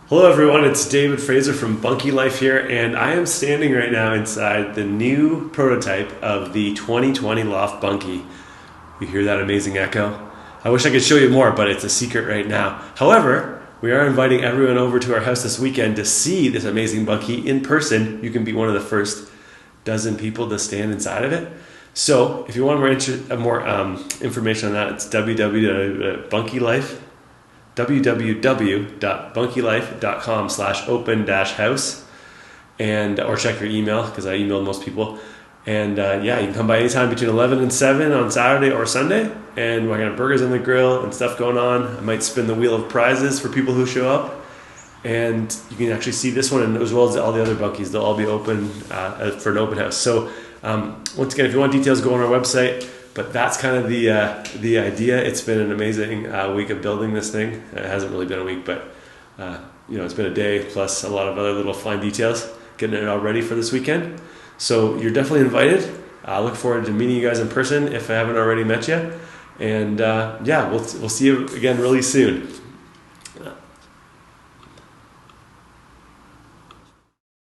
Hello everyone, it's David Fraser from Bunkie Life here, and I am standing right now inside the new prototype of the 2020 Loft Bunkie. You hear that amazing echo? I wish I could show you more, but it's a secret right now. However, we are inviting everyone over to our house this weekend to see this amazing Bunkie in person. You can be one of the first dozen people to stand inside of it. So if you want more information on that, it's www.bunkielife.com/open-house, and or check your email, because I emailed most people. And you can come by anytime between 11 and 7 on Saturday or Sunday, and we're gonna have burgers on the grill and stuff going on. I might spin the wheel of prizes for people who show up, and you can actually see this one, and as well as all the other Bunkies. They'll all be open for an open house. So once again, if you want details, go on our website. But that's kind of the idea. It's been an amazing week of building this thing. It hasn't really been a week, but it's been a day plus a lot of other little fine details, getting it all ready for this weekend. So you're definitely invited. I look forward to meeting you guys in person if I haven't already met you. And we'll see you again really soon.